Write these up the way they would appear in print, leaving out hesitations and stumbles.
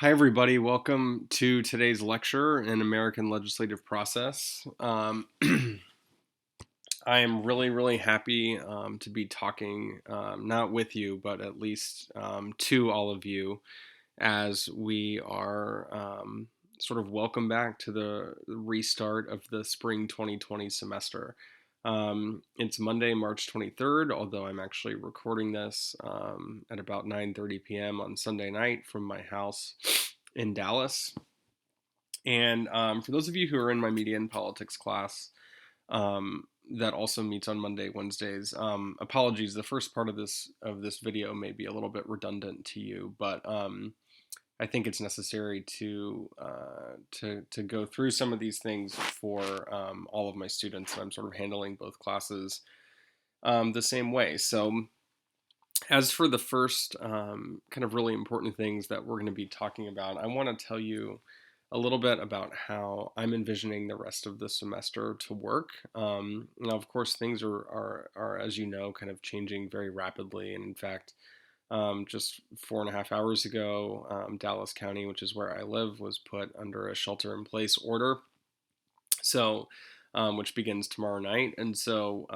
Hi, everybody. Welcome to today's lecture in American Legislative Process. I am really happy to be talking, not with you, but at least to all of you as we are sort of welcome back to the restart of the spring 2020 semester. It's Monday, March 23rd, although I'm actually recording this at about 9:30 p.m. on Sunday night from my house in Dallas. And for those of you who are in my media and politics class, that also meets on Monday, Wednesdays. Apologies, the first part of this video may be a little bit redundant to you, but I think it's necessary to go through some of these things for all of my students. I'm sort of handling both classes the same way. So, as for the first kind of really important things that we're going to be talking about, I want to tell you a little bit about how I'm envisioning the rest of the semester to work. Now, of course, things are, as you know, kind of changing very rapidly. And in fact, just 4.5 hours ago, Dallas County, which is where I live, was put under a shelter-in-place order. So, which begins tomorrow night. And so,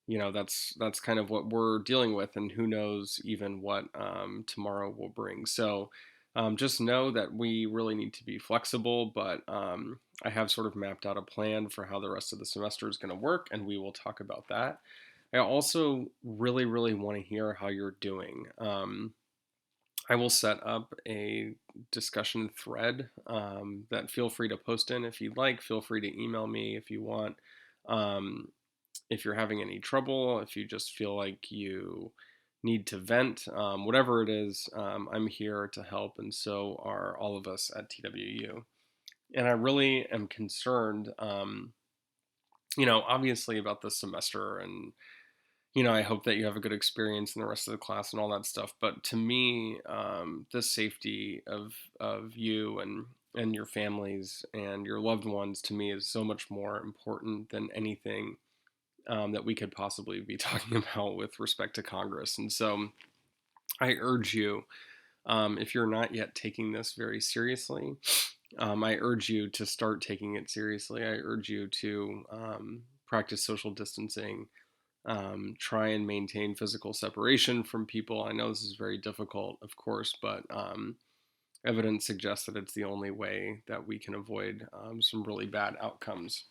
that's kind of what we're dealing with, and who knows even what tomorrow will bring. So just know that we really need to be flexible, but I have sort of mapped out a plan for how the rest of the semester is going to work, and we will talk about that. I also really want to hear how you're doing. I will set up a discussion thread that feel free to post in if you'd like. Feel free to email me if you want. Um, if you're having any trouble, if you just feel like you need to vent, whatever it is, I'm here to help, and so are all of us at TWU. And I really am concerned, obviously about this semester, and I hope that you have a good experience in the rest of the class and all that stuff. But to me, the safety of you and your families and your loved ones, to me, is so much more important than anything that we could possibly be talking about with respect to Congress. And so I urge you, if you're not yet taking this very seriously, I urge you to start taking it seriously. I urge you to practice social distancing, try and maintain physical separation from people. I know this is very difficult, of course, but evidence suggests that it's the only way that we can avoid some really bad outcomes.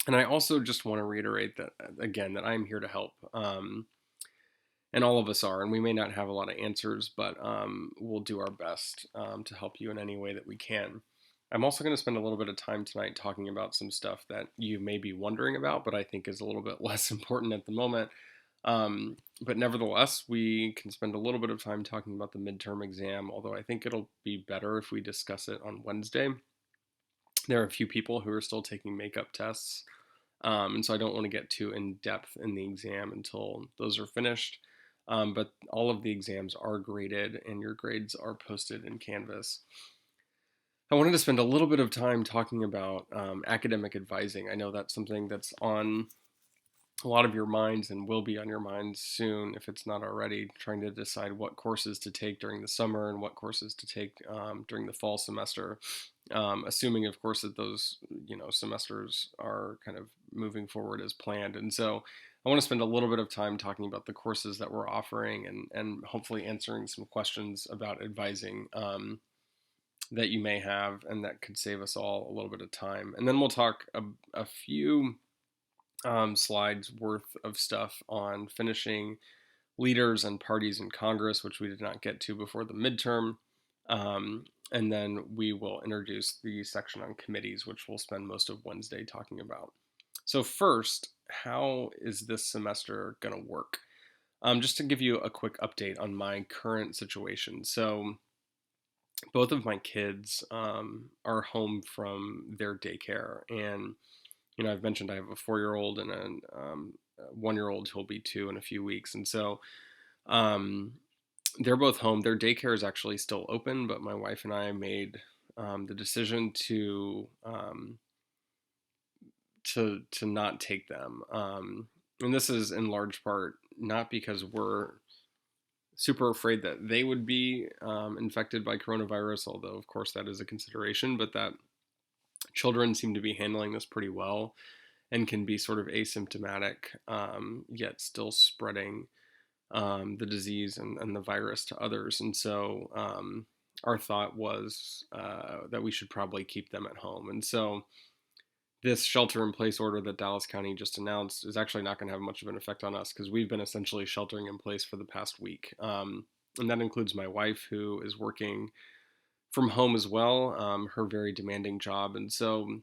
And I also just want to reiterate that, again, that I'm here to help. And all of us are, and we may not have a lot of answers, but we'll do our best to help you in any way that we can. I'm also going to spend a little bit of time tonight talking about some stuff that you may be wondering about, but I think is a little bit less important at the moment. But nevertheless, we can spend a little bit of time talking about the midterm exam, although I think it'll be better if we discuss it on Wednesday. There are a few people who are still taking makeup tests, and so I don't want to get too in depth in the exam until those are finished. But all of the exams are graded, and your grades are posted in Canvas. I wanted to spend a little bit of time talking about academic advising. I know that's something that's on a lot of your minds and will be on your minds soon if it's not already, trying to decide what courses to take during the summer and what courses to take during the fall semester, assuming, of course, that those semesters are kind of moving forward as planned. And so I want to spend a little bit of time talking about the courses that we're offering, and hopefully answering some questions about advising that you may have, and that could save us all a little bit of time. And then we'll talk a few slides worth of stuff on finishing leaders and parties in Congress, which we did not get to before the midterm. And then we will introduce the section on committees, which we'll spend most of Wednesday talking about. So first, how is this semester going to work? Just to give you a quick update on my current situation. So both of my kids are home from their daycare, and I've mentioned I have a 4-year-old and a 1-year-old who'll be 2 in a few weeks, and so they're both home. Their daycare is actually still open, but my wife and I made the decision to not take them, and this is in large part not because we're super afraid that they would be infected by coronavirus, although, of course, that is a consideration, but that children seem to be handling this pretty well and can be sort of asymptomatic, yet still spreading the disease and the virus to others. And so our thought was that we should probably keep them at home. And so this shelter in place order that Dallas County just announced is actually not going to have much of an effect on us because we've been essentially sheltering in place for the past week. And that includes my wife, who is working from home as well, her very demanding job. And so,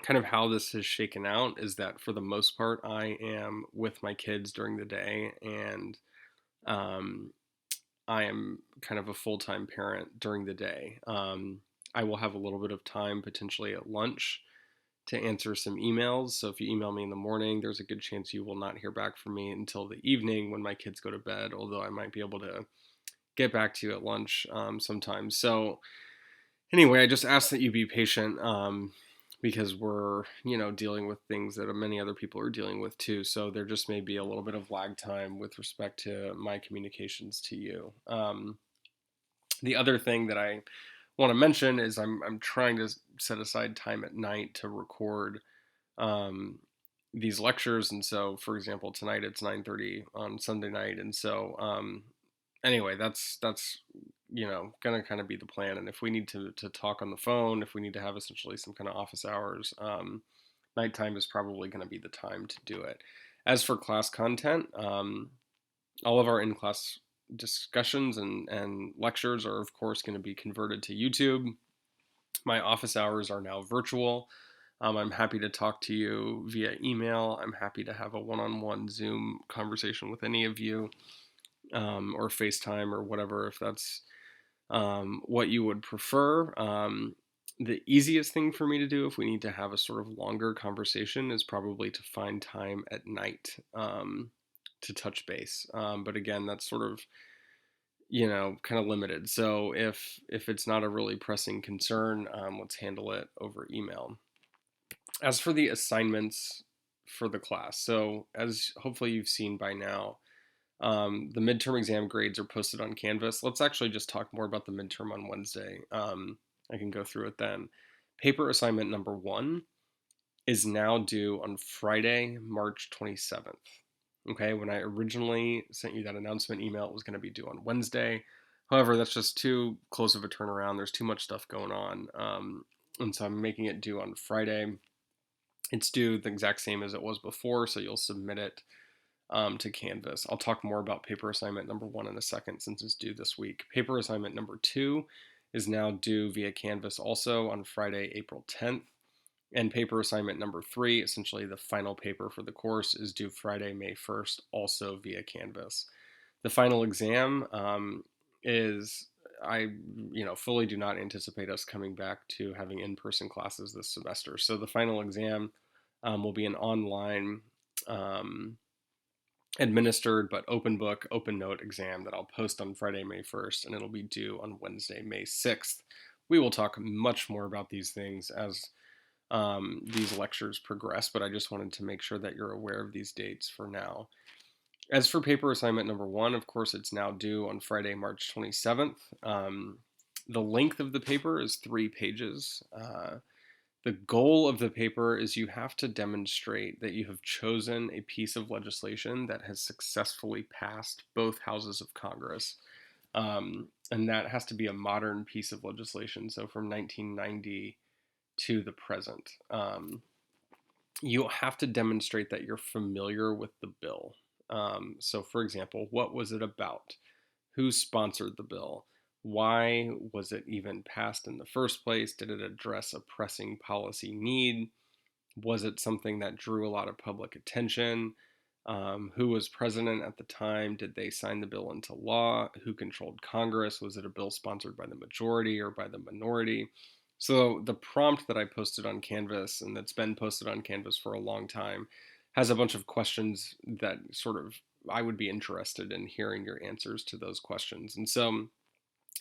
kind of how this has shaken out is that for the most part, I am with my kids during the day, and um, I am kind of a full time parent during the day. I will have a little bit of time potentially at lunch to answer some emails. So if you email me in the morning, there's a good chance you will not hear back from me until the evening when my kids go to bed, although I might be able to get back to you at lunch sometimes. So anyway, I just ask that you be patient because we're, dealing with things that many other people are dealing with too. So there just may be a little bit of lag time with respect to my communications to you. The other thing that I want to mention is I'm trying to set aside time at night to record um, these lectures. And so, for example, tonight it's 9:30 on Sunday night, and so anyway, that's gonna kind of be the plan. And if we need to talk on the phone, if we need to have essentially some kind of office hours, nighttime is probably going to be the time to do it. As for class content, all of our in-class discussions and lectures are of course going to be converted to YouTube. My office hours are now virtual. I'm happy to talk to you via email. I'm happy to have a one-on-one Zoom conversation with any of you, or FaceTime or whatever, if that's what you would prefer. The easiest thing for me to do if we need to have a sort of longer conversation is probably to find time at night to touch base. But again, that's sort of kind of limited. So if it's not a really pressing concern, let's handle it over email. As for the assignments for the class, so as hopefully you've seen by now, the midterm exam grades are posted on Canvas. Let's actually just talk more about the midterm on Wednesday. I can go through it then. Paper assignment number 1 is now due on Friday, March 27th. Okay, when I originally sent you that announcement email, it was going to be due on Wednesday. However, that's just too close of a turnaround. There's too much stuff going on. And so I'm making it due on Friday. It's due the exact same as it was before, so you'll submit it to Canvas. I'll talk more about paper assignment number 1 in a second since it's due this week. Paper assignment number 2 is now due via Canvas also on Friday, April 10th. And paper assignment number 3, essentially the final paper for the course, is due Friday, May 1st, also via Canvas. The final exam is, I fully do not anticipate us coming back to having in-person classes this semester. So the final exam will be an online administered but open book, open note exam that I'll post on Friday, May 1st, and it'll be due on Wednesday, May 6th. We will talk much more about these things as these lectures progress, but I just wanted to make sure that you're aware of these dates for now. As for paper assignment number 1, of course, it's now due on Friday, March 27th. The length of the paper is 3 pages. The goal of the paper is you have to demonstrate that you have chosen a piece of legislation that has successfully passed both houses of Congress. And that has to be a modern piece of legislation, so from 1990 to the present. You have to demonstrate that you're familiar with the bill. So, for example, what was it about? Who sponsored the bill? Why was it even passed in the first place? Did it address a pressing policy need? Was it something that drew a lot of public attention? Who was president at the time? Did they sign the bill into law? Who controlled Congress? Was it a bill sponsored by the majority or by the minority? So the prompt that I posted on Canvas, and that's been posted on Canvas for a long time, has a bunch of questions that sort of I would be interested in hearing your answers to those questions. And so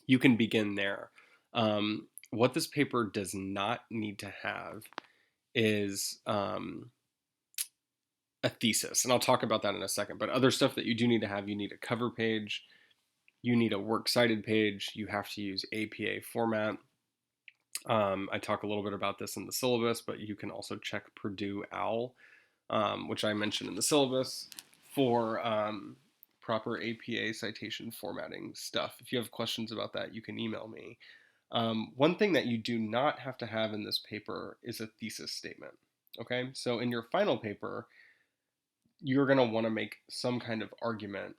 you can begin there. What this paper does not need to have is a thesis, and I'll talk about that in a second. But other stuff that you do need to have, you need a cover page, You need a works cited page. You have to use APA format. I talk a little bit about this in the syllabus, but you can also check Purdue OWL, which I mentioned in the syllabus, for proper APA citation formatting stuff. If you have questions about that, you can email me. One thing that you do not have to have in this paper is a thesis statement. Okay, so in your final paper, you're going to want to make some kind of argument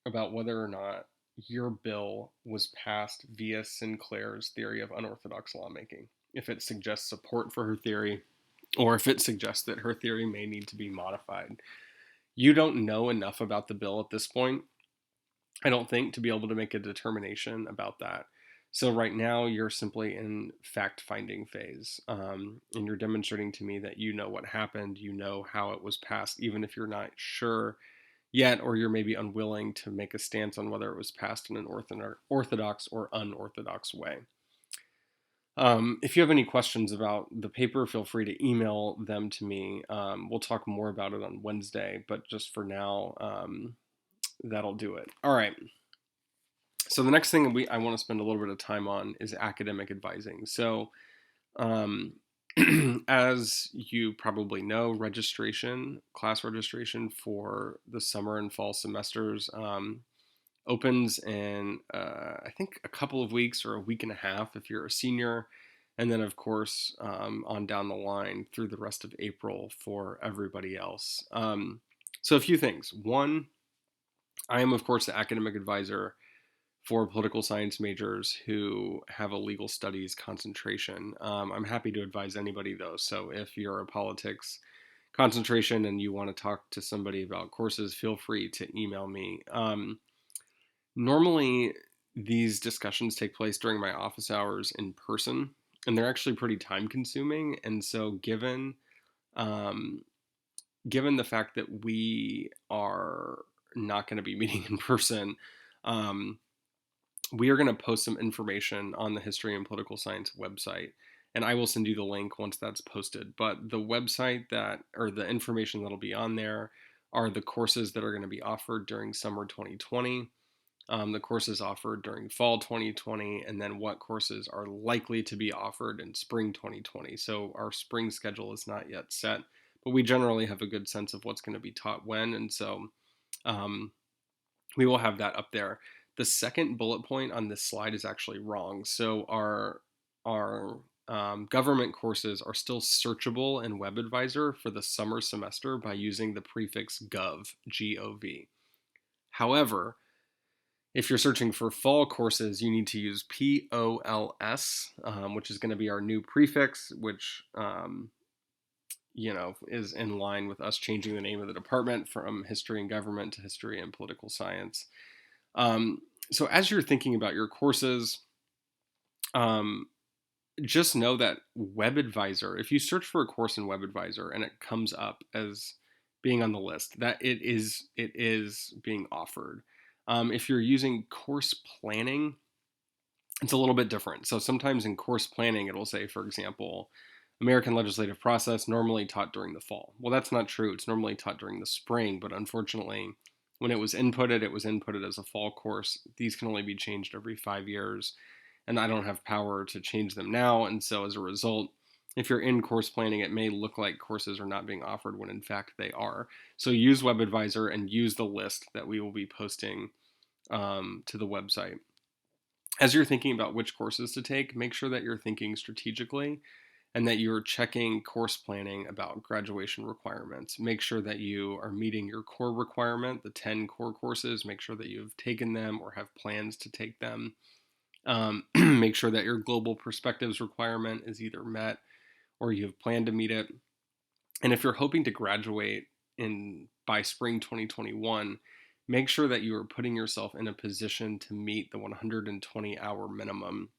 about whether or not your bill was passed via Sinclair's theory of unorthodox lawmaking. If it suggests support for her theory, or if it suggests that her theory may need to be modified. You don't know enough about the bill at this point, I don't think, to be able to make a determination about that. So right now you're simply in fact-finding phase, and you're demonstrating to me that you know what happened, you know how it was passed, even if you're not sure yet, or you're maybe unwilling to make a stance on whether it was passed in an orthodox or unorthodox way. If you have any questions about the paper, feel free to email them to me. We'll talk more about it on Wednesday, but just for now, that'll do it. All right. So the next thing I want to spend a little bit of time on is academic advising. So, um, as you probably know, class registration for the summer and fall semesters opens in, I think, a couple of weeks or a week and a half if you're a senior. And then, of course, on down the line through the rest of April for everybody else. So, a few things. One, I am, of course, the academic advisor for political science majors who have a legal studies concentration. I'm happy to advise anybody, though. So, if you're a politics concentration and you want to talk to somebody about courses, feel free to email me. Normally, these discussions take place during my office hours in person, and they're actually pretty time consuming. And so, um, given the fact that we are not going to be meeting in person, um, we are going to post some information on the History and Political Science website. And I will send you the link once that's posted. But the website or the information that'll be on there are the courses that are going to be offered during summer 2020. The courses offered during fall 2020, and then what courses are likely to be offered in spring 2020. So our spring schedule is not yet set, but we generally have a good sense of what's going to be taught when, and so um, we will have that up there. The second bullet point on this slide is actually wrong. So our government courses are still searchable in WebAdvisor for the summer semester by using the prefix GOV, G-O-V. However, if you're searching for fall courses, you need to use POLS, which is going to be our new prefix, which is in line with us changing the name of the department from history and government to history and political science. So as you're thinking about your courses, just know that WebAdvisor, if you search for a course in WebAdvisor and it comes up as being on the list, that it is being offered. If you're using course planning, it's a little bit different. So sometimes in course planning, it'll say, for example, American legislative process normally taught during the fall. Well, that's not true. It's normally taught during the spring, but unfortunately, when it was inputted as a fall course. These can only be changed every 5 years, and I don't have power to change them now. And so as a result, if you're in course planning, it may look like courses are not being offered when in fact they are. So use WebAdvisor and use the list that we will be posting to the website. As you're thinking about which courses to take, make sure that you're thinking strategically and that you're checking course planning about graduation requirements. Make sure that you are meeting your core requirement, the 10 core courses. Make sure that you've taken them or have plans to take them. Make sure that your global perspectives requirement is either met or you have planned to meet it. And if you're hoping to graduate by spring 2021, make sure that you are putting yourself in a position to meet the 120-hour minimum,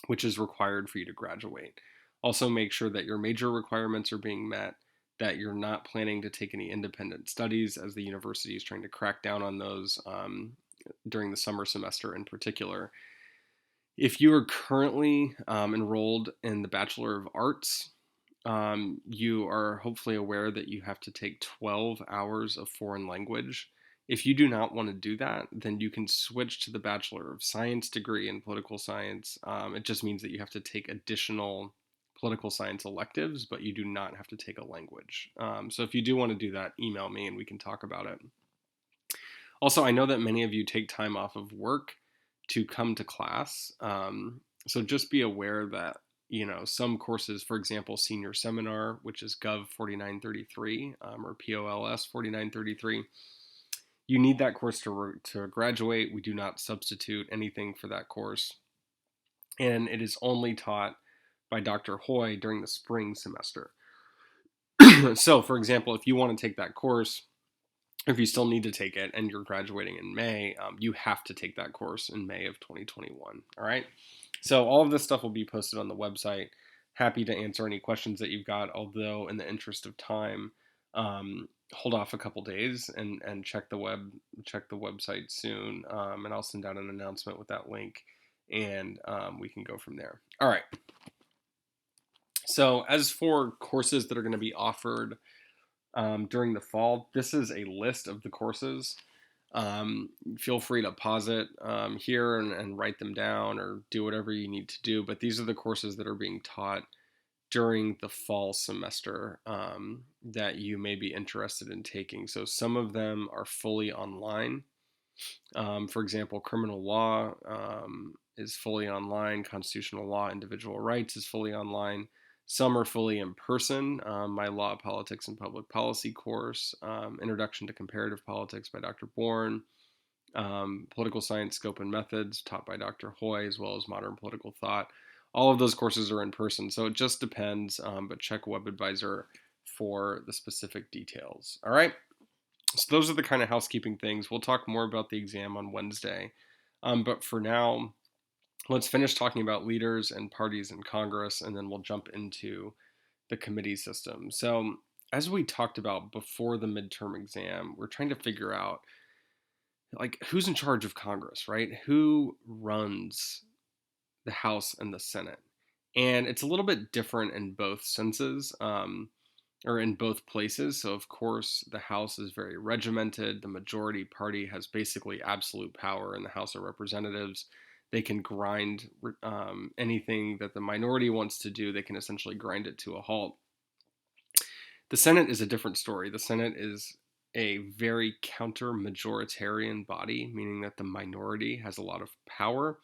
which is required for you to graduate. Also, make sure that your major requirements are being met, that you're not planning to take any independent studies, as the university is trying to crack down on those during the summer semester in particular. If you are currently enrolled in the Bachelor of Arts, you are hopefully aware that you have to take 12 hours of foreign language If you do not want to do that, then you can switch to the Bachelor of Science degree in political science. It just means that you have to take additional political science electives, but you do not have to take a language. So if you do want to do that, email me and we can talk about it. Also, I know that many of you take time off of work to come to class. So just be aware that, some courses, for example, senior seminar, which is GOV 4933 or POLS 4933, you need that course to graduate. We do not substitute anything for that course. And it is only taught by Dr. Hoy during the spring semester. So, for example, if you want to take that course, if you still need to take it and you're graduating in May, you have to take that course in May of 2021. All right. So all of this stuff will be posted on the website. Happy to answer any questions that you've got, although in the interest of time, hold off a couple days and check the website soon, and I'll send out an announcement with that link, and we can go from there. All right. So as for courses that are going to be offered during the fall, this is a list of the courses. Feel free to pause it here and write them down or do whatever you need to do. But these are the courses that are being taught during the fall semester that you may be interested in taking. So some of them are fully online. For example, criminal law is fully online. Constitutional law, individual rights is fully online. Some are fully in person. My Law, Politics, and Public Policy course, Introduction to Comparative Politics by Dr. Bourne, Political Science Scope and Methods taught by Dr. Hoy, as well as Modern Political Thought. All of those courses are in person, so it just depends, but check WebAdvisor for the specific details. All right, so those are the kind of housekeeping things. We'll talk more about the exam on Wednesday, but for now, let's finish talking about leaders and parties in Congress, and then we'll jump into the committee system. So, as we talked about before the midterm exam, we're trying to figure out who's in charge of Congress, right? Who runs the House and the Senate? And it's a little bit different in both senses, or in both places. So, of course, the House is very regimented. The majority party has basically absolute power in the House of Representatives. They can grind anything that the minority wants to do, they can essentially grind it to a halt. The Senate is a different story. The Senate is a very counter-majoritarian body, meaning that the minority has a lot of power.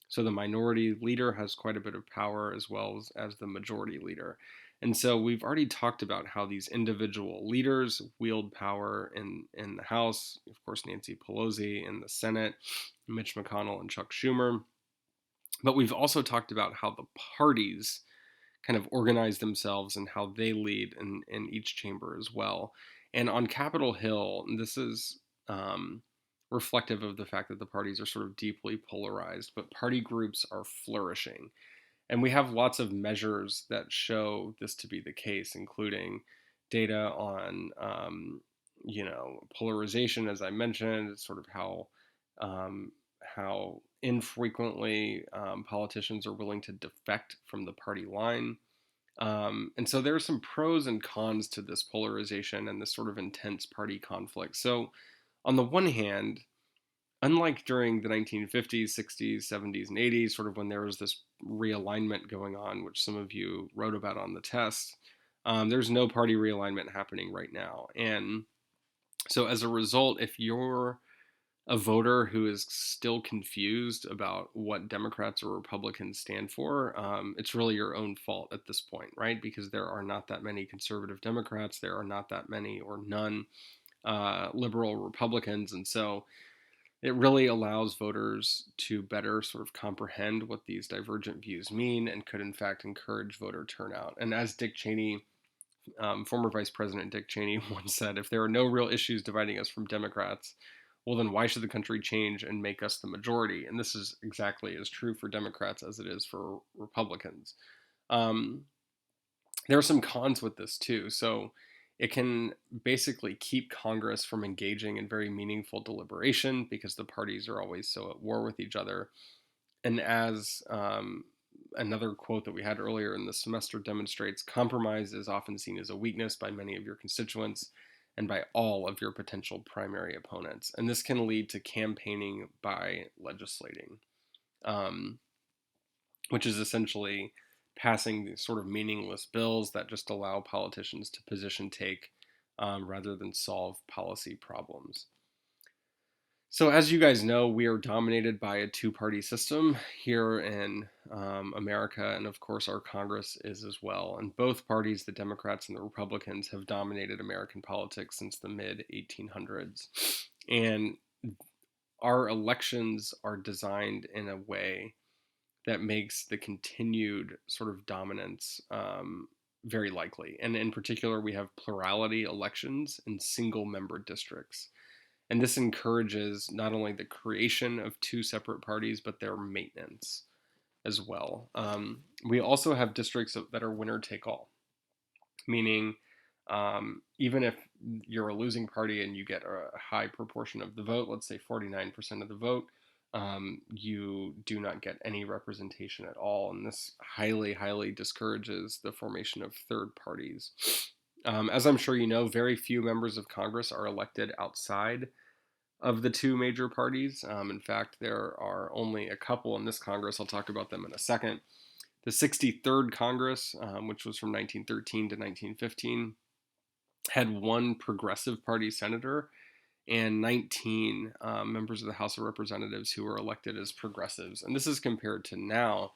So the minority leader has quite a bit of power as well as the majority leader. And so we've already talked about how these individual leaders wield power in the House, of course, Nancy Pelosi, in the Senate, Mitch McConnell and Chuck Schumer. But we've also talked about how the parties kind of organize themselves and how they lead in each chamber as well. And on Capitol Hill, this is reflective of the fact that the parties are sort of deeply polarized, but party groups are flourishing. And we have lots of measures that show this to be the case, including data on, polarization, as I mentioned. It's sort of how infrequently politicians are willing to defect from the party line. And so there are some pros and cons to this polarization and this sort of intense party conflict. So, on the one hand, unlike during the 1950s, 60s, 70s, and 80s, sort of when there was this realignment going on, which some of you wrote about on the test, there's no party realignment happening right now. And so as a result, if you're a voter who is still confused about what Democrats or Republicans stand for, it's really your own fault at this point, right? Because there are not that many conservative Democrats, there are not that many or none liberal Republicans, and so it really allows voters to better sort of comprehend what these divergent views mean and could in fact encourage voter turnout. And as Dick Cheney, former Vice President Dick Cheney once said, if there are no real issues dividing us from Democrats, well, then why should the country change and make us the majority? And this is exactly as true for Democrats as it is for Republicans. There are some cons with this too. So it can basically keep Congress from engaging in very meaningful deliberation because the parties are always so at war with each other. And as another quote that we had earlier in the semester demonstrates, compromise is often seen as a weakness by many of your constituents. and by all of your potential primary opponents. And this can lead to campaigning by legislating, um, which is essentially passing these sort of meaningless bills that just allow politicians to position take rather than solve policy problems. So, as you guys know, we are dominated by a two-party system here in America, and of course, our Congress is as well. And both parties, the Democrats and the Republicans, have dominated American politics since the mid 1800s. And our elections are designed in a way that makes the continued sort of dominance very likely. And in particular, we have plurality elections in single-member districts. And this encourages not only the creation of two separate parties, but their maintenance as well. We also have districts that are winner take all, meaning even if you're a losing party and you get a high proportion of the vote, let's say 49% of the vote, you do not get any representation at all. And this highly, highly discourages the formation of third parties. As I'm sure you know, very few members of Congress are elected outside of the two major parties. In fact, there are only a couple in this Congress. I'll talk about them in a second. The 63rd Congress, which was from 1913 to 1915, had one Progressive Party senator and 19 members of the House of Representatives who were elected as progressives. And this is compared to now.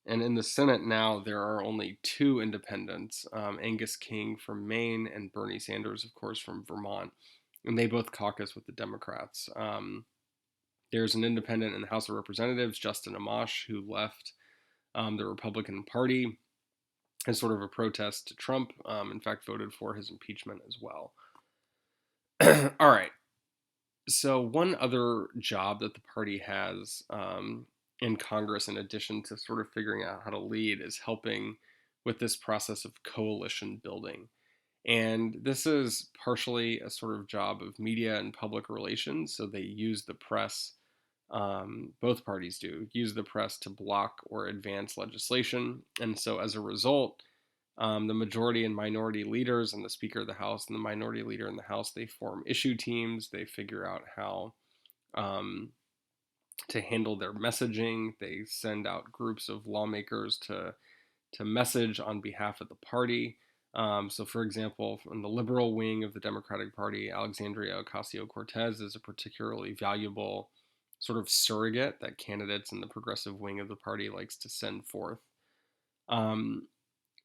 And in the Senate now, there are only two independents, Angus King from Maine and Bernie Sanders, of course, from Vermont. And they both caucus with the Democrats. There's an independent in the House of Representatives, Justin Amash, who left the Republican Party as sort of a protest to Trump. In fact, voted for his impeachment as well. All right. So one other job that the party has in Congress, in addition to sort of figuring out how to lead, is helping with this process of coalition building. And this is partially a sort of job of media and public relations. So they use the press, both parties do, use the press to block or advance legislation. And so as a result, the majority and minority leaders and the Speaker of the House and the minority leader in the House, they form issue teams. They figure out how to handle their messaging. They send out groups of lawmakers to message on behalf of the party. So, for example, in the liberal wing of the Democratic Party, Alexandria Ocasio-Cortez is a particularly valuable sort of surrogate that candidates in the progressive wing of the party likes to send forth.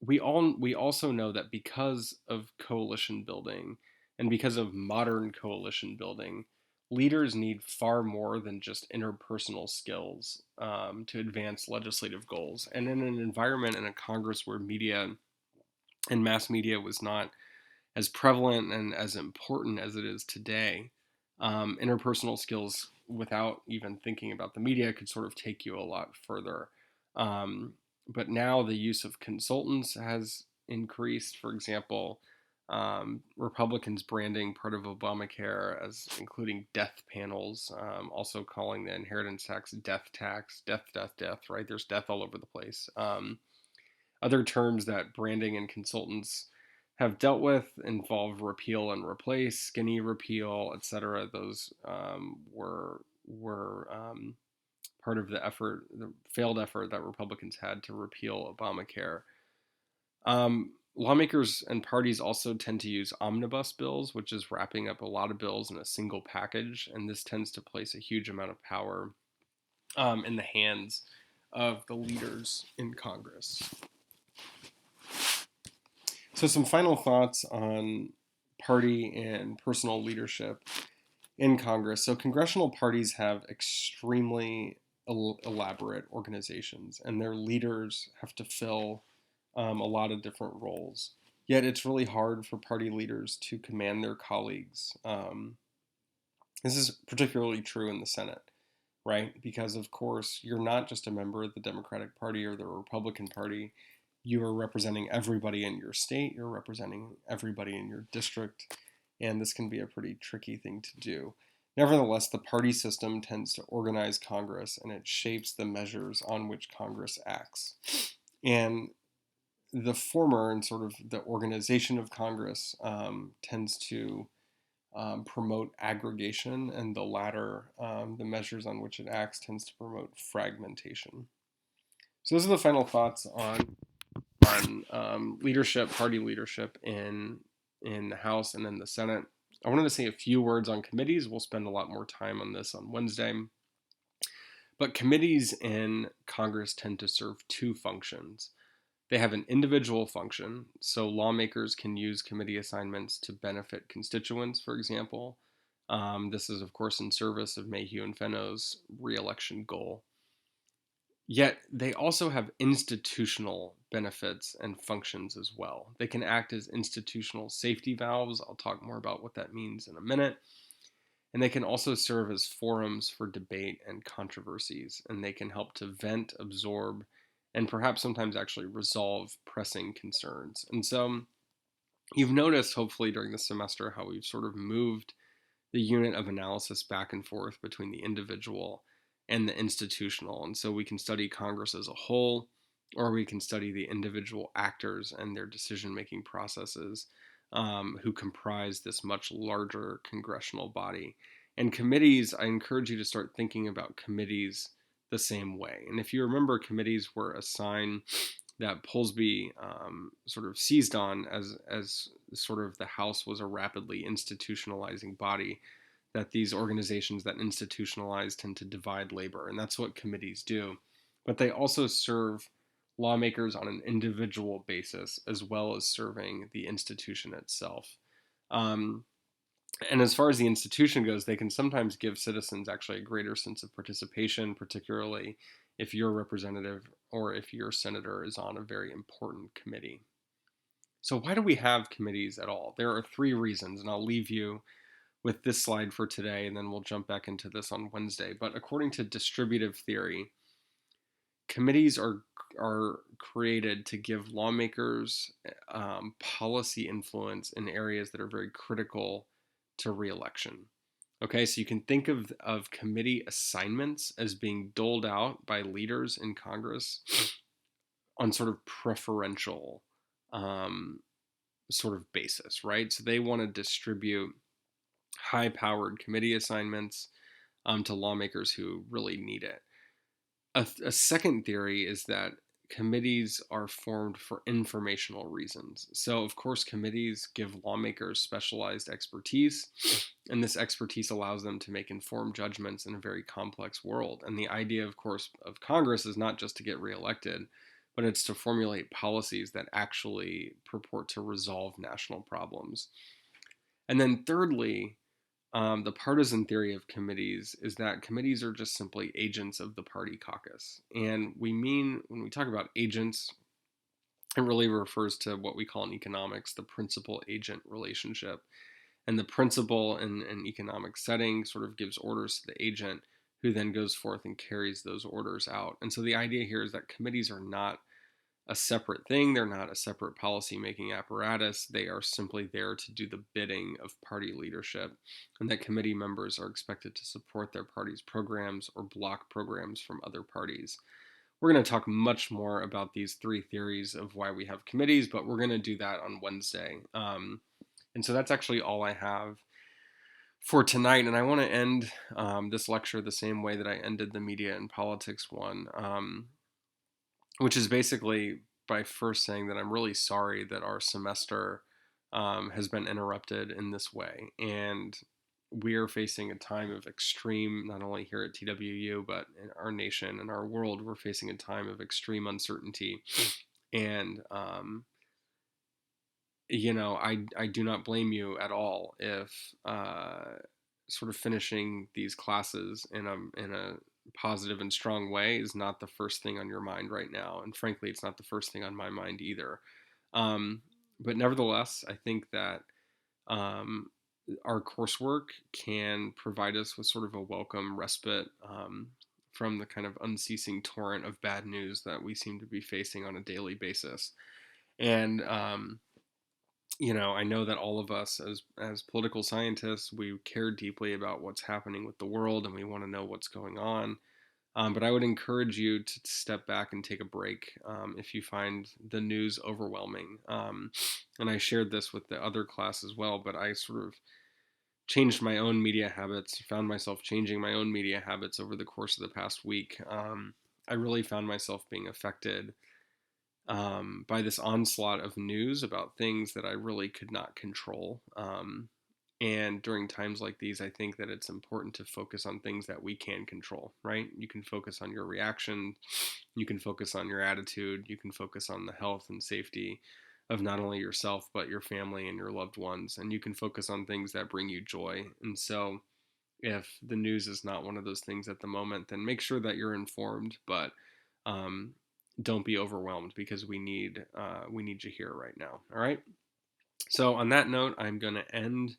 We also know that because of coalition building and because of modern coalition building, leaders need far more than just interpersonal skills to advance legislative goals. And in an environment in a Congress where media and mass media was not as prevalent and as important as it is today, interpersonal skills without even thinking about the media could sort of take you a lot further. But now the use of consultants has increased. For example, Republicans branding part of Obamacare as including death panels, also calling the inheritance tax, death, death, right? There's death all over the place. Other terms that branding and consultants have dealt with involve repeal and replace, skinny repeal, etc. Those were part of the effort, the failed effort that Republicans had to repeal Obamacare. Lawmakers and parties also tend to use omnibus bills, which is wrapping up a lot of bills in a single package, and this tends to place a huge amount of power in the hands of the leaders in Congress. So some final thoughts on party and personal leadership in Congress. So congressional parties have extremely elaborate organizations, and their leaders have to fill a lot of different roles. Yet it's really hard for party leaders to command their colleagues. This is particularly true in the Senate, right? Because, of course, you're not just a member of the Democratic Party or the Republican Party. You are representing everybody in your state. You're representing everybody in your district. And this can be a pretty tricky thing to do. Nevertheless, the party system tends to organize Congress, and it shapes the measures on which Congress acts. And the former and sort of the organization of Congress tends to promote aggregation, and the latter, the measures on which it acts, tends to promote fragmentation. So those are the final thoughts on leadership, party leadership in the House and in the Senate. I wanted to say a few words on committees. We'll spend a lot more time on this on Wednesday. But committees in Congress tend to serve two functions. They have an individual function, so lawmakers can use committee assignments to benefit constituents, for example. This is, of course, in service of Mayhew and Fenno's reelection goal. Yet they also have institutional benefits and functions as well. They can act as institutional safety valves. I'll talk more about what that means in a minute. And they can also serve as forums for debate and controversies, and they can help to vent, absorb, and perhaps sometimes actually resolve pressing concerns. And so you've noticed, hopefully, during the semester how we've sort of moved the unit of analysis back and forth between the individual and the institutional. And so we can study Congress as a whole, or we can study the individual actors and their decision making processes who comprise this much larger congressional body. And committees, I encourage you to start thinking about committees the same way. And if you remember, committees were a sign that Polsby sort of seized on as sort of the House was a rapidly institutionalizing body, that these organizations that institutionalize tend to divide labor, and that's what committees do. But they also serve lawmakers on an individual basis as well as serving the institution itself. Um, and as far as the institution goes, they can sometimes give citizens actually a greater sense of participation, particularly if your representative or if your senator is on a very important committee. So, why do we have committees at all? There are three reasons, and I'll leave you with this slide for today, and then we'll jump back into this on Wednesday. But according to distributive theory, committees are created to give lawmakers policy influence in areas that are very critical to reelection. Okay, so you can think of committee assignments as being doled out by leaders in Congress on sort of preferential um, sort of basis, right? So they want to distribute high-powered committee assignments to lawmakers who really need it. A second theory is that committees are formed for informational reasons. So, of course, committees give lawmakers specialized expertise, and this expertise allows them to make informed judgments in a very complex world. And the idea, of course, of Congress is not just to get reelected, but it's to formulate policies that actually purport to resolve national problems. And then, thirdly, the partisan theory of committees is that committees are just simply agents of the party caucus. And we mean, when we talk about agents, it really refers to what we call in economics the principal agent relationship. And the principal in an economic setting sort of gives orders to the agent, who then goes forth and carries those orders out. And so the idea here is that committees are not a separate thing. They're not a separate policy-making apparatus. They are simply there to do the bidding of party leadership, and that committee members are expected to support their party's programs or block programs from other parties. We're going to talk much more about these three theories of why we have committees, but we're going to do that on Wednesday. And so that's actually all I have for tonight. And I want to end this lecture the same way that I ended the media and politics one. Which is basically by first saying that I'm really sorry that our semester has been interrupted in this way. And we are facing a time of extreme, not only here at TWU, but in our nation and our world, we're facing a time of extreme uncertainty. And, I do not blame you at all if sort of finishing these classes in a positive and strong way is not the first thing on your mind right now. And frankly, it's not the first thing on my mind either. Um, but nevertheless, I think that um, our coursework can provide us with sort of a welcome respite from the kind of unceasing torrent of bad news that we seem to be facing on a daily basis. And I know that all of us as political scientists, we care deeply about what's happening with the world, and we want to know what's going on. But I would encourage you to step back and take a break if you find the news overwhelming. And I shared this with the other class as well, but I sort of changed my own media habits, found myself changing my own media habits over the course of the past week. I really found myself being affected by this onslaught of news about things that I really could not control. And during times like these, I think that it's important to focus on things that we can control, right? You can focus on your reaction, you can focus on your attitude, you can focus on the health and safety of not only yourself, but your family and your loved ones. And you can focus on things that bring you joy. And so, if the news is not one of those things at the moment, then make sure that you're informed, but um, don't be overwhelmed because we need you here right now. All right. So on that note, I'm going to end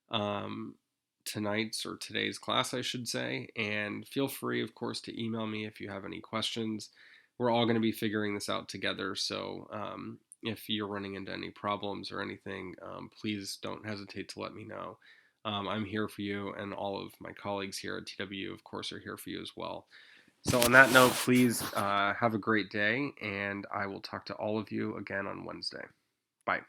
um, tonight's or today's class, I should say. And feel free, of course, to email me if you have any questions. We're all going to be figuring this out together. So if you're running into any problems or anything, please don't hesitate to let me know. I'm here for you, and all of my colleagues here at TWU, of course, are here for you as well. So, on that note, please have a great day, and I will talk to all of you again on Wednesday. Bye.